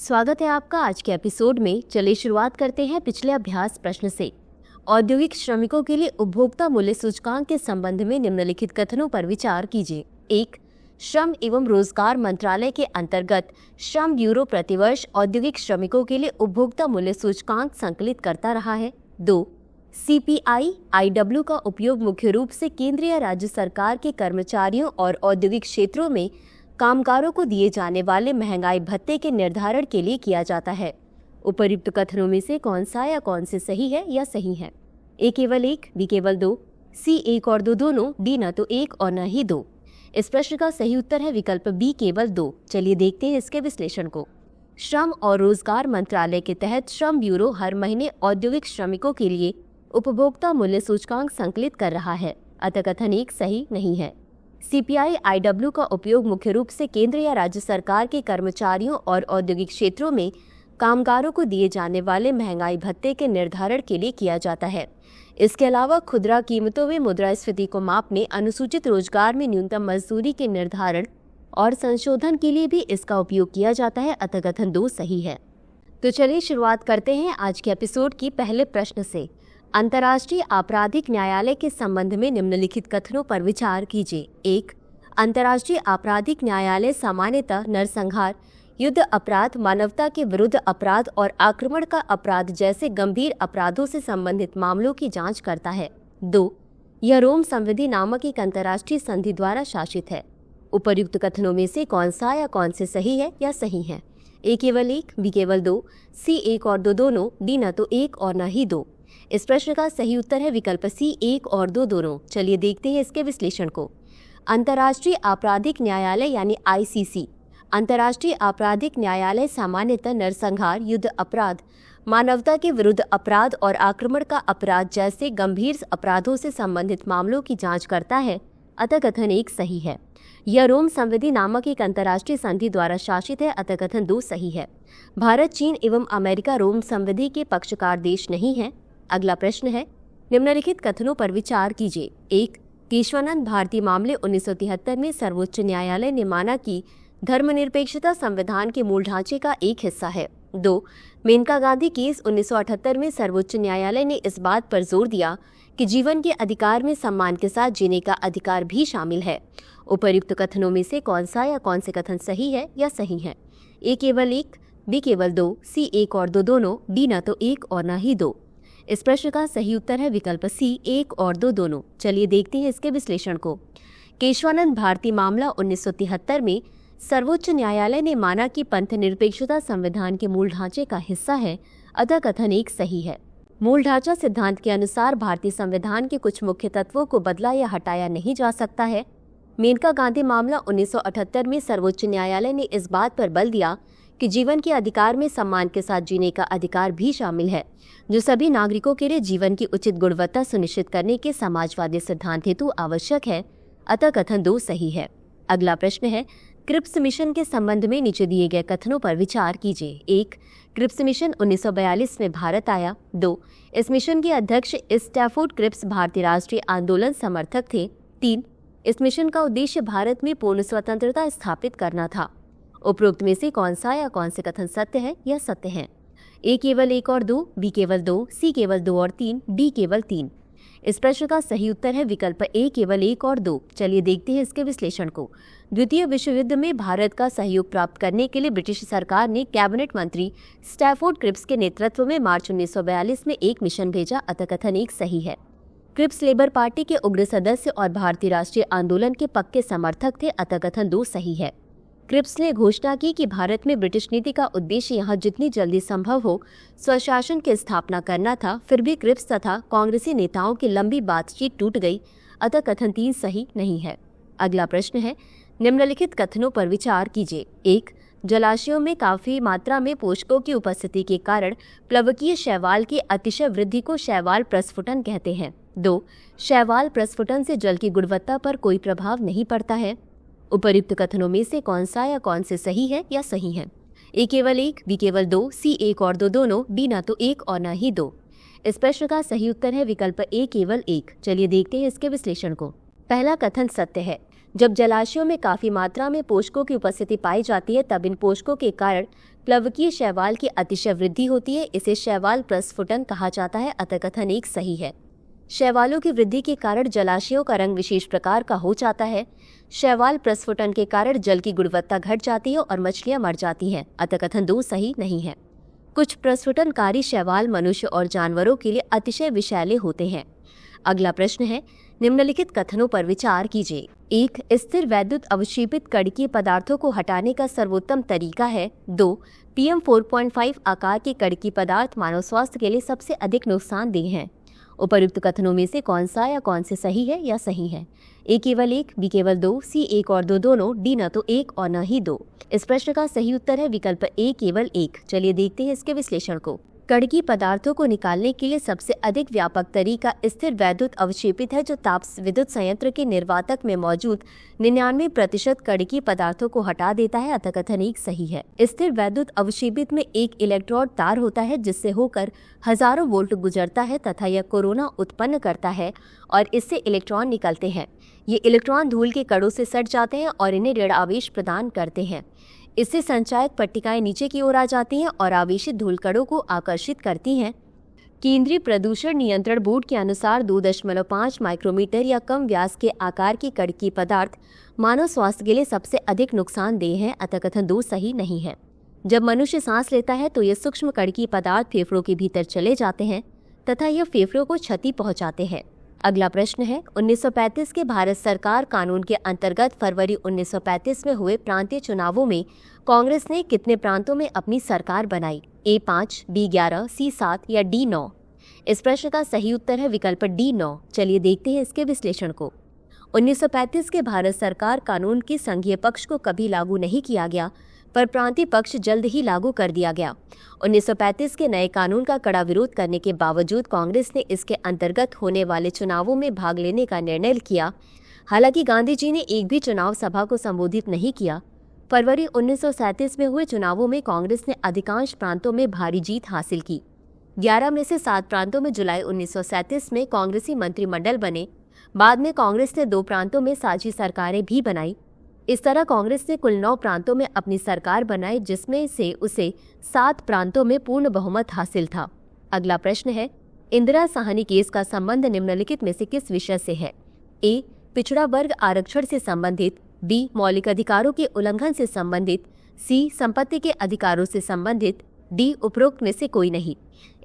स्वागत है आपका आज के एपिसोड में। चलिए शुरुआत करते हैं पिछले अभ्यास प्रश्न से। औद्योगिक श्रमिकों के लिए उपभोक्ता मूल्य सूचकांक के संबंध में निम्नलिखित कथनों पर विचार कीजिए। 1. श्रम एवं रोजगार मंत्रालय के अंतर्गत श्रम ब्यूरो प्रतिवर्ष औद्योगिक श्रमिकों के लिए उपभोक्ता मूल्य सूचकांक संकलित करता रहा है। 2. CPI IW का उपयोग मुख्य रूप से केंद्रीय या राज्य सरकार के कर्मचारियों और औद्योगिक क्षेत्रों में कामगारों को दिए जाने वाले महंगाई भत्ते के निर्धारण के लिए किया जाता है। उपर्युक्त कथनों में से कौन सा या कौन से सही है या सही है? A केवल 1, B केवल 2, C 1 और 2 दोनों, D न तो 1 और न ही 2। इस प्रश्न का सही उत्तर है विकल्प B केवल 2। चलिए देखते हैं इसके विश्लेषण को। श्रम और रोजगार मंत्रालय के तहत श्रम ब्यूरो हर महीने औद्योगिक श्रमिकों के लिए उपभोक्ता मूल्य सूचकांक संकलित कर रहा है, अतः कथन 1 सही नहीं है। CPI IW का उपयोग मुख्य रूप से केंद्र या राज्य सरकार के कर्मचारियों और औद्योगिक क्षेत्रों में कामगारों को दिए जाने वाले महंगाई भत्ते के निर्धारण के लिए किया जाता है। इसके अलावा खुदरा कीमतों में मुद्रास्फीति को मापने, अनुसूचित रोजगार में न्यूनतम मजदूरी के निर्धारण और संशोधन के लिए भी इसका उपयोग किया जाता है, अतः कथन 2 सही है। तो चलिए शुरुआत करते हैं आज के एपिसोड की पहले प्रश्न से। अंतर्राष्ट्रीय आपराधिक न्यायालय के संबंध में निम्नलिखित कथनों पर विचार कीजिए। 1. अंतर्राष्ट्रीय आपराधिक न्यायालय सामान्यतः नरसंहार, युद्ध अपराध, मानवता के विरुद्ध अपराध और आक्रमण का अपराध जैसे गंभीर अपराधों से संबंधित मामलों की जांच करता है। 2. यह रोम संविधि नामक एक अंतर्राष्ट्रीय संधि द्वारा शासित है। उपर्युक्त कथनों में से कौन सा या कौन से सही है या सही है? A केवल 1, B केवल 2, C 1 और 2 दोनों, D न तो 1 और न ही 2। इस प्रश्न का सही उत्तर है विकल्प C 1 और 2 दोनों। चलिए देखते हैं इसके विश्लेषण को। अंतर्राष्ट्रीय आपराधिक न्यायालय यानी ICC। अंतर्राष्ट्रीय आपराधिक न्यायालय सामान्यतः नरसंहार, युद्ध अपराध, मानवता के विरुद्ध अपराध और आक्रमण का अपराध जैसे गंभीर अपराधों से संबंधित मामलों की जांच करता है, अतः कथन 1 सही है। यह रोम संविधि नामक एक अंतर्राष्ट्रीय संधि द्वारा शासित है, अतः कथन 2 सही है। भारत, चीन एवं अमेरिका रोम संविधि के पक्षकार देश नहीं है। अगला प्रश्न है, निम्नलिखित कथनों पर विचार कीजिए। 1. केशवानंद भारती मामले 1973 में सर्वोच्च न्यायालय ने माना कि धर्मनिरपेक्षता संविधान के मूल ढांचे का एक हिस्सा है। 2. मेनका गांधी केस 1978 में सर्वोच्च न्यायालय ने इस बात पर जोर दिया कि जीवन के अधिकार में सम्मान के साथ जीने का अधिकार भी शामिल है। उपर्युक्त कथनों में से कौन सा या कौन से कथन सही है या सही है? A केवल 1, B केवल 2, C 1 और 2 दोनों, D न तो 1 और न ही 2। इस प्रश्न का सही उत्तर है विकल्प C 1 और 2 दोनों। चलिए देखते हैं इसके विश्लेषण को। केशवानंद भारती मामला 1973 में सर्वोच्च न्यायालय ने माना कि पंथ निरपेक्षता संविधान के मूल ढांचे का हिस्सा है, अतः कथन 1 सही है। मूल ढांचा सिद्धांत के अनुसार भारतीय संविधान के कुछ मुख्य तत्वों को बदला या हटाया नहीं जा सकता है। मेनका गांधी मामला 1978 में सर्वोच्च न्यायालय ने इस बात पर बल दिया कि जीवन के अधिकार में सम्मान के साथ जीने का अधिकार भी शामिल है, जो सभी नागरिकों के लिए जीवन की उचित गुणवत्ता सुनिश्चित करने के समाजवादी सिद्धांत हेतु आवश्यक है, अतः कथन 2 सही है। अगला प्रश्न है, क्रिप्स मिशन के संबंध में नीचे दिए गए कथनों पर विचार कीजिए। 1. क्रिप्स मिशन 1942 में भारत आया। 2. इस मिशन के अध्यक्ष स्टैफोर्ड क्रिप्स भारतीय राष्ट्रीय आंदोलन समर्थक थे। 3. इस मिशन का उद्देश्य भारत में पूर्ण स्वतंत्रता स्थापित करना था। उपरोक्त में से कौन सा या कौन से कथन सत्य है या सत्य है? A केवल 1 और 2, B केवल 2, C केवल 2 और 3, D केवल 3। इस प्रश्न का सही उत्तर है विकल्प A केवल 1 और 2। चलिए देखते हैं इसके विश्लेषण को। द्वितीय विश्व युद्ध में भारत का सहयोग प्राप्त करने के लिए ब्रिटिश सरकार ने कैबिनेट मंत्री स्टैफोर्ड क्रिप्स के नेतृत्व में मार्च 1942 में एक मिशन भेजा, अतः कथन 1 सही है। क्रिप्स लेबर पार्टी के उग्र सदस्य और भारतीय राष्ट्रीय आंदोलन के पक्के समर्थक थे, अतः कथन 2 सही है। क्रिप्स ने घोषणा की कि भारत में ब्रिटिश नीति का उद्देश्य यहाँ जितनी जल्दी संभव हो स्वशासन की स्थापना करना था। फिर भी क्रिप्स तथा कांग्रेसी नेताओं की लंबी बातचीत टूट गई, अतः कथन 3 सही नहीं है। अगला प्रश्न है, निम्नलिखित कथनों पर विचार कीजिए। 1. जलाशयों में काफी मात्रा में पोषकों की उपस्थिति के कारण प्लवकीय शैवाल की अतिशय वृद्धि को शैवाल प्रस्फुटन कहते हैं। 2. शैवाल प्रस्फुटन से जल की गुणवत्ता पर कोई प्रभाव नहीं पड़ता है। उपर्युक्त कथनों में से कौन सा या कौन से सही है या सही है? A केवल 1, B केवल 2, C 1 और 2 दोनों, D न तो 1 और न ही 2। इस प्रश्न का सही उत्तर है विकल्प A केवल 1। चलिए देखते हैं इसके विश्लेषण को। पहला कथन सत्य है। जब जलाशयों में काफी मात्रा में पोषकों की उपस्थिति पाई जाती है, तब इन पोषकों के कारण प्लवकीय शैवाल की अतिशय वृद्धि होती है, इसे शैवाल प्रस्फुटन कहा जाता है, अतः कथन एक सही है। शैवालों की वृद्धि के कारण जलाशयों का रंग विशेष प्रकार का हो जाता है। शैवाल प्रस्फुटन के कारण जल की गुणवत्ता घट जाती है और मछलियां मर जाती हैं, अतः कथन 2 सही नहीं है। कुछ प्रस्फुटनकारी शैवाल मनुष्य और जानवरों के लिए अतिशय विषैले होते हैं। अगला प्रश्न है, निम्नलिखित कथनों पर विचार कीजिए। 1. स्थिर वैद्युत अवक्षेपित कणकीय पदार्थों को हटाने का सर्वोत्तम तरीका है। 2. PM 4.5 आकार के कणकीय पदार्थ मानव स्वास्थ्य के लिए सबसे अधिक नुकसानदेह हैं। उपर्युक्त कथनों में से कौन सा या कौन से सही है या सही है? A केवल 1, B केवल 2, C 1 और 2 दोनों, D न तो 1 और न ही 2। इस प्रश्न का सही उत्तर है विकल्प A केवल 1। चलिए देखते हैं इसके विश्लेषण को। कणकीय पदार्थों को निकालने के लिए सबसे अधिक व्यापक तरीका स्थिर वैद्युत अवक्षेपित है, जो ताप विद्युत संयंत्र के निर्वातक में मौजूद 99% कणकीय पदार्थों को हटा देता है, अतः कथन 1 सही है। स्थिर वैद्युत अवक्षेपित में एक इलेक्ट्रोड तार होता है जिससे होकर हजारों वोल्ट गुजरता है तथा यह कोरोना उत्पन्न करता है और इससे इलेक्ट्रॉन निकलते हैं। ये इलेक्ट्रॉन धूल के कणों से सट जाते हैं और इन्हें ऋण आवेश प्रदान करते हैं। इससे संचायक पट्टिकाएं नीचे की ओर आ जाती हैं और आवेशित धूल कणों को आकर्षित करती हैं। केंद्रीय प्रदूषण नियंत्रण बोर्ड के अनुसार 2.5 माइक्रोमीटर या कम व्यास के आकार के कणकीय पदार्थ मानव स्वास्थ्य के लिए सबसे अधिक नुकसानदेह हैं, अतः कथन 2 सही नहीं है। जब मनुष्य सांस लेता है तो ये सूक्ष्म कणकीय पदार्थ फेफड़ों के भीतर चले जाते हैं तथा यह फेफड़ों को क्षति पहुंचाते हैं। अगला प्रश्न है, 1935 के भारत सरकार कानून के अंतर्गत फरवरी 1935 में हुए प्रांतीय चुनावों में कांग्रेस ने कितने प्रांतों में अपनी सरकार बनाई? A 5, B 11, C 7 या D 9? इस प्रश्न का सही उत्तर है विकल्प D 9। चलिए देखते हैं इसके विश्लेषण को। 1935 के भारत सरकार कानून के संघीय पक्ष को कभी लागू नहीं किया गया, पर प्रांतीय पक्ष जल्द ही लागू कर दिया गया। 1935 के नए कानून का कड़ा विरोध करने के बावजूद कांग्रेस ने इसके अंतर्गत होने वाले चुनावों में भाग लेने का निर्णय किया। हालांकि गांधी जी ने एक भी चुनाव सभा को संबोधित नहीं किया। फरवरी 1937 में हुए चुनावों में कांग्रेस ने अधिकांश प्रांतों में भारी जीत हासिल की। 11 में से 7 प्रांतों में जुलाई 1937 में कांग्रेसी मंत्रिमंडल बने। बाद में कांग्रेस ने 2 प्रांतों में साझी सरकारें भी बनाई। इस तरह कांग्रेस ने कुल 9 प्रांतों में अपनी सरकार बनाई, जिसमें से उसे 7 प्रांतों में पूर्ण बहुमत हासिल था। अगला प्रश्न है, इंदिरा साहनी केस का संबंध निम्नलिखित में से किस विषय से है? A. पिछड़ा वर्ग आरक्षण से संबंधित, B. मौलिक अधिकारों के उल्लंघन से संबंधित, C. संपत्ति के अधिकारों से संबंधित, D. उपरोक्त में से कोई नहीं।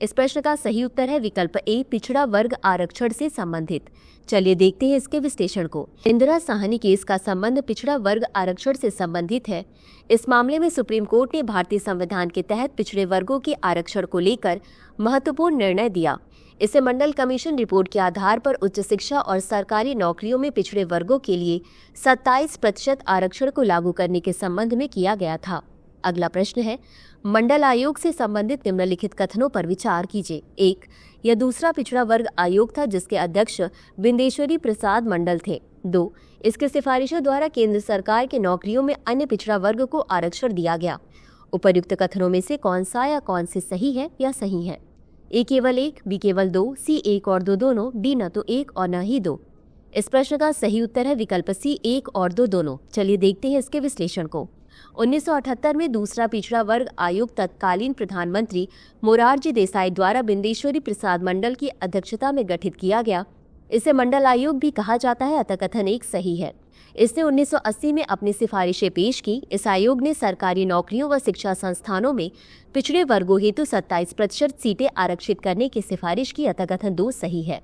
इस प्रश्न का सही उत्तर है विकल्प A, पिछड़ा वर्ग आरक्षण से संबंधित। चलिए देखते हैं इसके विश्लेषण को। इंदिरा साहनी केस का संबंध पिछड़ा वर्ग आरक्षण से संबंधित है। इस मामले में सुप्रीम कोर्ट ने भारतीय संविधान के तहत पिछड़े वर्गों के आरक्षण को लेकर महत्वपूर्ण निर्णय दिया। इसे मंडल कमीशन रिपोर्ट के आधार पर उच्च शिक्षा और सरकारी नौकरियों में पिछड़े वर्गों के लिए 27% आरक्षण को लागू करने के संबंध में किया गया था। अगला प्रश्न है, मंडल आयोग से संबंधित निम्नलिखित कथनों पर विचार कीजिए। 1. यह दूसरा पिछड़ा वर्ग आयोग था जिसके अध्यक्ष बिंदेश्वरी प्रसाद मंडल थे। 2. इसके सिफारिशों द्वारा केंद्र सरकार के नौकरियों में अन्य पिछड़ा वर्ग को आरक्षण दिया गया। उपर्युक्त कथनों में से कौन सा या कौन से सही है या सही है? A केवल 1, B केवल 2, C 1 और 2 दोनों, D न तो 1 और न ही 2। इस प्रश्न का सही उत्तर है विकल्प C 1 और 2 दोनों। चलिए देखते हैं इसके विश्लेषण को। 1978 में दूसरा पिछड़ा वर्ग आयोग तत्कालीन प्रधानमंत्री मोरारजी देसाई द्वारा बिंदेश्वरी प्रसाद मंडल की अध्यक्षता में गठित किया गया। इसे मंडल आयोग भी कहा जाता है, अतः कथन 1 सही है। इसने 1980 में अपनी सिफारिशें पेश की। इस आयोग ने सरकारी नौकरियों व शिक्षा संस्थानों में पिछड़े वर्गों हेतु 27% सीटें आरक्षित करने की सिफारिश की, अतः कथन 2 सही है।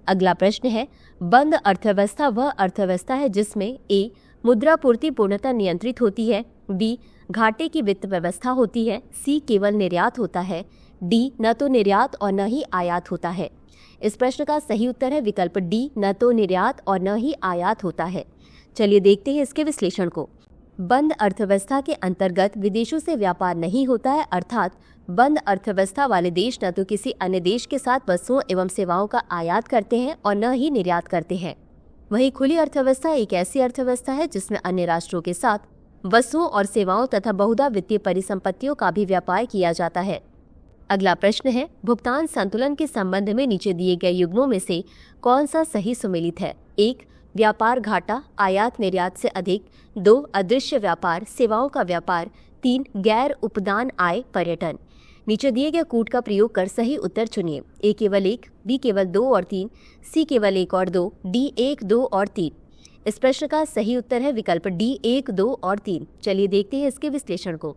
अगला प्रश्न है, बंद अर्थव्यवस्था वह अर्थव्यवस्था है जिसमें A. मुद्रापूर्ति पूर्णतः नियंत्रित होती है, B. घाटे की वित्त व्यवस्था होती है, C. केवल निर्यात होता है, D. न तो निर्यात और न ही आयात होता है। इस प्रश्न का सही उत्तर है विकल्प D. न तो निर्यात और न ही आयात होता है। चलिए देखते हैं इसके विश्लेषण को। बंद अर्थव्यवस्था के अंतर्गत विदेशों से व्यापार नहीं होता है, अर्थात बंद अर्थव्यवस्था वाले देश न तो किसी अन्य देश के साथ वस्तुओं एवं सेवाओं का आयात करते हैं और न ही निर्यात करते हैं। वहीं खुली अर्थव्यवस्था एक ऐसी अर्थव्यवस्था है जिसमें अन्य राष्ट्रों के साथ वस्तुओं और सेवाओं तथा बहुधा वित्तीय परिसंपत्तियों का भी व्यापार किया जाता है। अगला प्रश्न है, भुगतान संतुलन के संबंध में नीचे दिए गए युग्मों में से कौन सा सही सुमेलित है? 1. व्यापार घाटा आयात निर्यात से अधिक, 2. अदृश्य व्यापार सेवाओं का व्यापार, 3 गैर उपदान आय पर्यटन। नीचे दिए गए कूट का प्रयोग कर सही उत्तर चुनिए। ए केवल 1, बी केवल 2 और 3, सी केवल 1 और 2, डी 1, 2 और 3। इस प्रश्न का सही उत्तर है विकल्प डी 1, 2 और 3। चलिए देखते हैं इसके विश्लेषण को।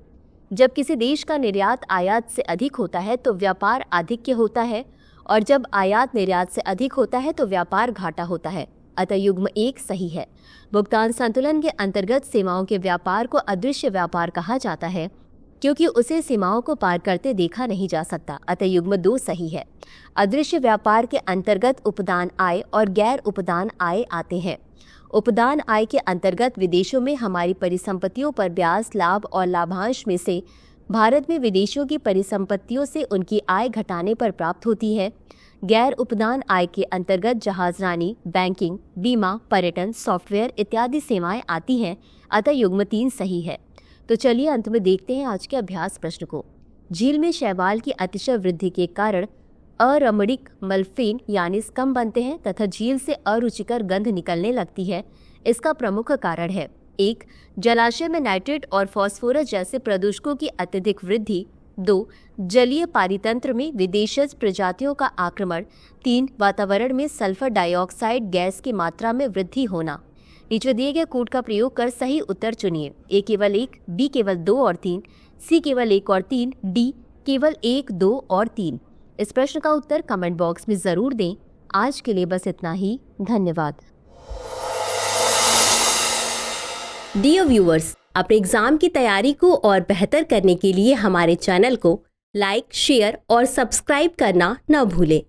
जब किसी देश का निर्यात आयात से अधिक होता है तो व्यापार आधिक्य होता है, और जब आयात निर्यात से अधिक होता है तो व्यापार घाटा होता है। अतः युग्म 1 सही है। भुगतान संतुलन के अंतर्गत सीमाओं के व्यापार को अदृश्य व्यापार कहा जाता है, क्योंकि उसे सीमाओं को पार करते देखा नहीं जा सकता। अतः युग्म 2 सही है। अदृश्य व्यापार के अंतर्गत उपदान आय और गैर उपदान आय आते हैं। उपदान आय के अंतर्गत विदेशों में हमारी परिसंपत्तियों पर ब्याज, लाभ और लाभांश में से भारत में विदेशों की परिसंपत्तियों से उनकी आय घटाने पर प्राप्त होती है। गैर उपदान आय के अंतर्गत जहाजरानी, बैंकिंग, बीमा, पर्यटन, सॉफ्टवेयर इत्यादि सेवाएं आती हैं। अतः युग्म 3 सही है। तो चलिए अंत में देखते हैं आज के अभ्यास प्रश्न को। झील में शैवाल की अतिशय वृद्धि के कारण अरमणिक मल्फेन यानी स्कम बनते हैं तथा झील से अरुचिकर गंध निकलने लगती है। इसका प्रमुख कारण है 1. जलाशय में नाइट्रेट और फास्फोरस जैसे प्रदूषकों की अत्यधिक वृद्धि। 2. जलीय पारितंत्र में विदेशज प्रजातियों का आक्रमण। 3. वातावरण में सल्फर डाइऑक्साइड गैस की मात्रा में वृद्धि होना। नीचे दिए गए कूट का प्रयोग कर सही उत्तर चुनिए। ए केवल 1, बी केवल 2 और 3, सी केवल 1 और 3, डी केवल 1, 2 और 3। इस प्रश्न का उत्तर कमेंट बॉक्स में जरूर दें। आज के लिए बस इतना ही। धन्यवाद। डियर व्यूअर्स, अपने एग्जाम की तैयारी को और बेहतर करने के लिए हमारे चैनल को लाइक, शेयर और सब्सक्राइब करना न भूलें।